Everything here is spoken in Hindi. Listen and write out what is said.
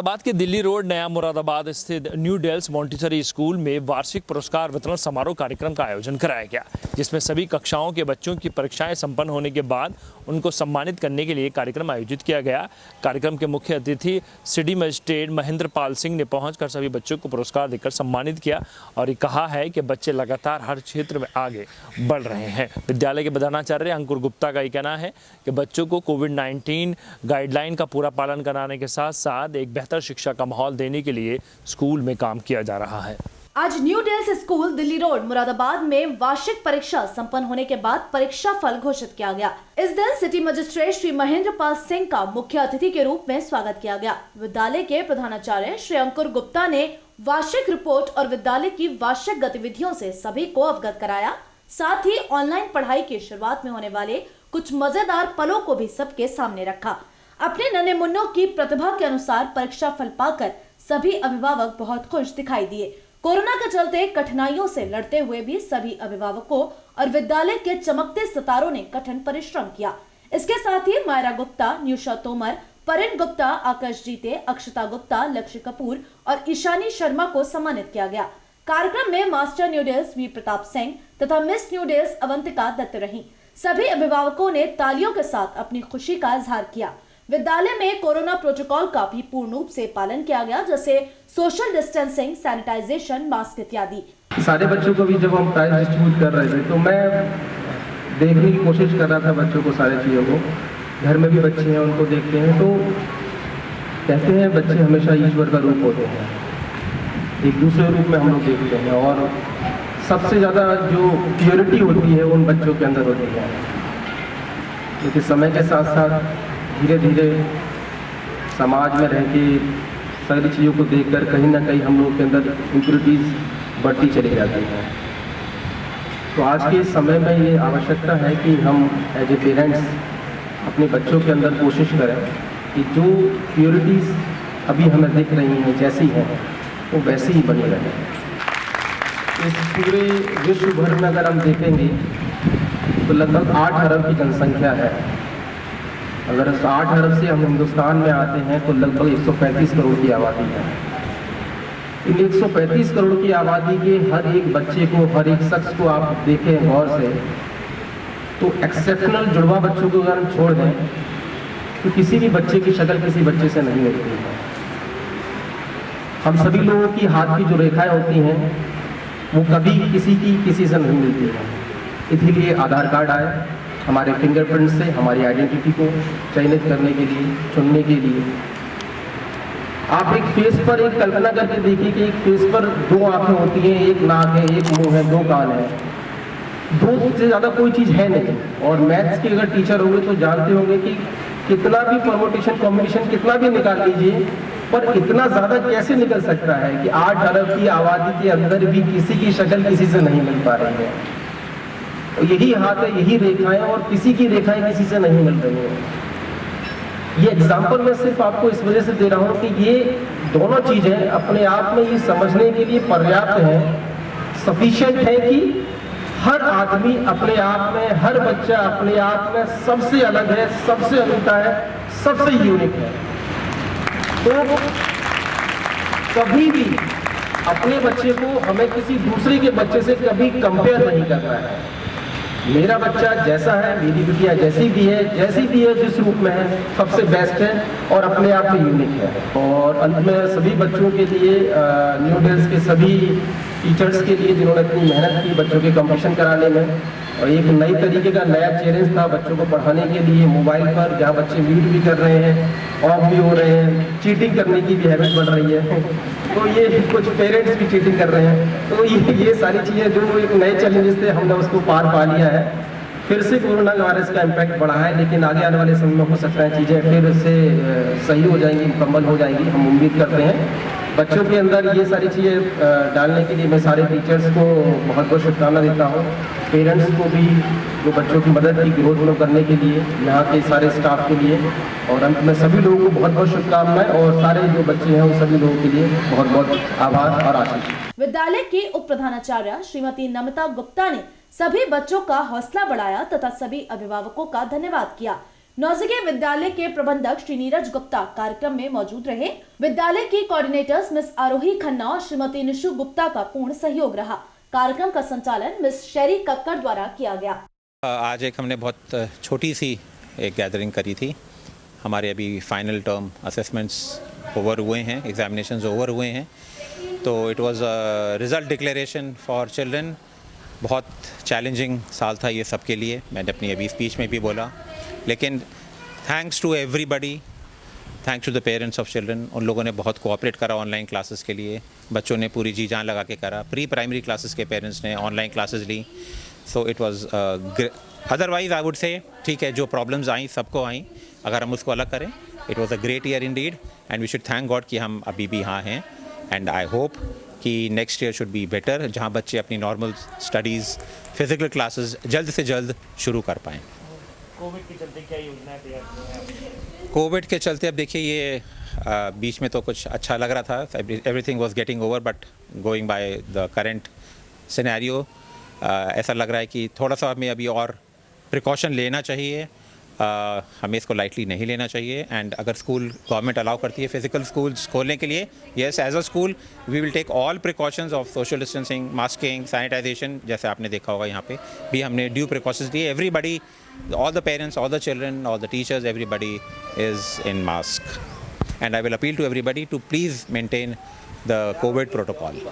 मुरादाबाद के दिल्ली रोड नया मुरादाबाद स्थित न्यू डेल्स मॉन्टेसरी स्कूल में वार्षिक पुरस्कार वितरण समारोह कार्यक्रम का आयोजन कराया गया, जिसमें सभी कक्षाओं के बच्चों की परीक्षाएं संपन्न होने के बाद उनको सम्मानित करने के लिए कार्यक्रम आयोजित किया गया। कार्यक्रम के मुख्य अतिथि सिटी मजिस्ट्रेट महेंद्र पाल सिंह ने पहुंचकर सभी बच्चों को पुरस्कार देकर सम्मानित किया और ये कहा है कि बच्चे लगातार हर क्षेत्र में आगे बढ़ रहे हैं। विद्यालय के प्रधानाचार्य अंकुर गुप्ता का ये कहना है कि बच्चों को कोविड-19 गाइडलाइन का पूरा पालन कराने के साथ साथ एक बेहतर शिक्षा का माहौल देने के लिए स्कूल में काम किया जा रहा है। आज New Dales School Delhi road Moradabad में वार्षिक परीक्षा संपन्न होने के बाद परीक्षा फल घोषित किया गया। इस दिन सिटी मजिस्ट्रेट श्री महेंद्र पाल सिंह का मुख्य अतिथि के रूप में स्वागत किया गया। विद्यालय के प्रधानाचार्य श्री अंकुर गुप्ता ने वार्षिक रिपोर्ट और विद्यालय की वार्षिक गतिविधियों से सभी को अवगत कराया। साथ ही ऑनलाइन पढ़ाई की शुरुआत में होने वाले कुछ मजेदार पलों को भी सबके सामने रखा। अपने नन्हे मुन्नों की प्रतिभा के अनुसार परीक्षा फल पाकर सभी अभिभावक बहुत खुश दिखाई दिए। कोरोना के चलते कठिनाइयों से लड़ते हुए भी सभी अभिभावकों और विद्यालय के चमकते सितारों ने कठिन परिश्रम किया। इसके साथ ही मायरा गुप्ता, न्यूशा तोमर, परिन गुप्ता, आकाश जीते, अक्षता गुप्ता, लक्ष्य कपूर और ईशानी शर्मा को सम्मानित किया गया। कार्यक्रम में master New Dales V Pratap Singh तथा miss New Dales Avantika Dutt रही। सभी अभिभावकों ने तालियों के साथ अपनी खुशी का इजहार किया। विद्यालय में कोरोना प्रोटोकॉल का भी पूर्ण रूप से पालन किया गया, जैसे सोशल डिस्टेंसिंग, सैनिटाइजेशन, मास्क इत्यादि। सारे बच्चों को भी जब हम प्राइज डिस्ट्रीब्यूट कर रहे थे तो मैं देखने की कोशिश कर रहा था बच्चों को, सारी चीज़ों को। घर में भी बच्चे हैं, उनको देखते हैं तो कहते हैं बच्चे हमेशा ईश्वर का रूप होते हैं, एक दूसरे रूप में हम लोग देखते हैं और सबसे ज़्यादा जो प्योरिटी होती है उन बच्चों के अंदर होती है। लेकिन समय के साथ साथ धीरे धीरे समाज में रह के सारी चीज़ों को देखकर कहीं ना कहीं हम लोग के अंदर इम्प्योरिटीज़ बढ़ती चली जाती है। तो आज के समय में ये आवश्यकता है कि हम एज ए पेरेंट्स अपने बच्चों के अंदर कोशिश करें कि जो प्योरिटीज़ अभी हमें दिख रही हैं जैसी हैं वो वैसी ही बनी रहें। इस पूरे विश्व भर में अगर हम देखेंगे तो लगभग 8 अरब की जनसंख्या है। अगर 8 अरब से हम हिंदुस्तान में आते हैं तो लगभग 135 करोड़ की आबादी है। इन 135 करोड़ की आबादी के हर एक बच्चे को, हर एक शख्स को आप देखें गौर से तो एक्सेप्शनल जुड़वा बच्चों को अगर हम छोड़ दें तो किसी भी बच्चे की शक्ल किसी बच्चे से नहीं मिलती है। हम सभी लोगों की हाथ की जो रेखाएं होती हैं वो कभी किसी की किसी से नहीं मिलती है। इसीलिए आधार कार्ड आए हमारे फिंगरप्रिंट से हमारी आइडेंटिटी को चयनित करने के लिए, चुनने के लिए। आप एक फेस पर एक कल्पना करके देखिए कि एक फेस पर 2 आंखें होती हैं, एक नाक है, एक मुंह है, 2 कान है, 2 से ज़्यादा कोई चीज़ है नहीं। और मैथ्स के अगर टीचर होंगे तो जानते होंगे कि कितना भी परमुटेशन कॉम्बिनेशन कितना भी निकाल लीजिए पर इतना ज़्यादा कैसे निकल सकता है कि 8 अरब की आबादी के अंदर भी किसी की शक्ल किसी से नहीं मिल पा रही है। तो यही हाथ है, यही रेखाएं और किसी की रेखाएं किसी से नहीं मिल रही हैं। ये एग्जाम्पल मैं सिर्फ आपको इस वजह से दे रहा हूँ कि ये दोनों चीज़ें अपने आप में ये समझने के लिए पर्याप्त हैं, सफिशिएंट है कि हर आदमी अपने आप में, हर बच्चा अपने आप में सबसे अलग है, सबसे अनूठा है, सबसे यूनिक है। तो कभी भी अपने बच्चे को हमें किसी दूसरे के बच्चे से कभी कंपेयर नहीं करना है। मेरा बच्चा जैसा है, मेरी बिटिया जैसी भी है, जिस रूप में है, सबसे बेस्ट है और अपने आप में यूनिक है। और अंत में सभी बच्चों के लिए, न्यू डेल्स के सभी टीचर्स के लिए जिन्होंने इतनी मेहनत की बच्चों के कंपटीशन कराने में, और एक नई तरीके का नया चैलेंज था बच्चों को पढ़ाने के लिए मोबाइल पर, जहाँ बच्चे म्यूट भी कर रहे हैं, ऑफ भी हो रहे हैं, चीटिंग करने की भी हैबिट बढ़ रही है। तो ये कुछ पेरेंट्स भी चीटिंग कर रहे हैं। तो ये सारी चीज़ें जो एक नए चैलेंजेस थे हमने उसको पार पा लिया है। फिर से कोरोना वायरस का इम्पैक्ट बढ़ा है, लेकिन आगे आने वाले समय में हो सकता है चीज़ें फिर से सही हो जाएंगी, मुकम्मल हो जाएंगी, हम उम्मीद करते हैं। बच्चों के अंदर ये सारी चीज़ें डालने के लिए मैं सारे टीचर्स को बहुत बहुत शुभकामना देता हूँ, पेरेंट्स को भी जो बच्चों की मदद की ग्रोथ करने के लिए, यहाँ के सारे स्टाफ के लिए, और अंत में सभी लोगों को बहुत बहुत शुभकामनाएं और सारे जो बच्चे हैं उन सभी लोगों के लिए बहुत बहुत आभार और आशीष। विद्यालय के उप प्रधानाचार्य श्रीमती नमिता गुप्ता ने सभी बच्चों का हौसला बढ़ाया तथा सभी अभिभावकों का धन्यवाद किया। नौजिगे विद्यालय के प्रबंधक श्री नीरज गुप्ता कार्यक्रम में मौजूद रहे। विद्यालय की कोऑर्डिनेटर्स मिस आरोही खन्ना और श्रीमती निशु गुप्ता का पूर्ण सहयोग रहा। कार्यक्रम का संचालन मिस शेरी कक्कड़ द्वारा किया गया। आज एक हमने बहुत छोटी सी एक गैदरिंग करी थी। हमारे अभी फाइनल टर्म असेसमेंट्स ओवर हुए हैं, एग्जामिनेशंस ओवर हुए हैं, तो it was a result declaration for children. बहुत चैलेंजिंग साल था ये सब के लिए, मैंने अपनी अभी स्पीच में भी बोला, लेकिन thanks to everybody, thanks to the parents of children. उन लोगों ने बहुत कोऑपरेट करा ऑनलाइन क्लासेस के लिए, बच्चों ने पूरी जी जान लगा के करा। प्री प्राइमरी क्लासेस के पेरेंट्स ने ऑनलाइन क्लासेस ली, so it was otherwise I would say ठीक है, जो प्रॉब्लम्स आई सबको आई, अगर हम उसको अलग करें, it was a great year indeed and we should thank God कि हम अभी भी यहाँ हैं। एंड आई होप कि next year should be better, जहाँ बच्चे अपनी नॉर्मल स्टडीज़, फिजिकल क्लासेस जल्द से जल्द शुरू कर पाएँ। कोविड के चलते क्या योजनाएं तैयार की हैं? कोविड के चलते अब देखिए ये बीच में तो कुछ अच्छा लग रहा था, everything was getting over, but going by the current scenario ऐसा लग रहा है कि थोड़ा सा हमें अभी और प्रिकॉशन लेना चाहिए। हमें इसको लाइटली नहीं लेना चाहिए। एंड अगर स्कूल गवर्नमेंट अलाउ करती है फिजिकल स्कूल्स खोलने के लिए, yes as a school we will take all precautions of social distancing, masking, sanitisation, जैसे आपने देखा होगा यहाँ पे भी हमने ड्यू प्रिकॉशंस दिए। Everybody, all the parents, all the children, all the teachers, everybody is in mask. And I will appeal to everybody to please maintain the COVID protocol.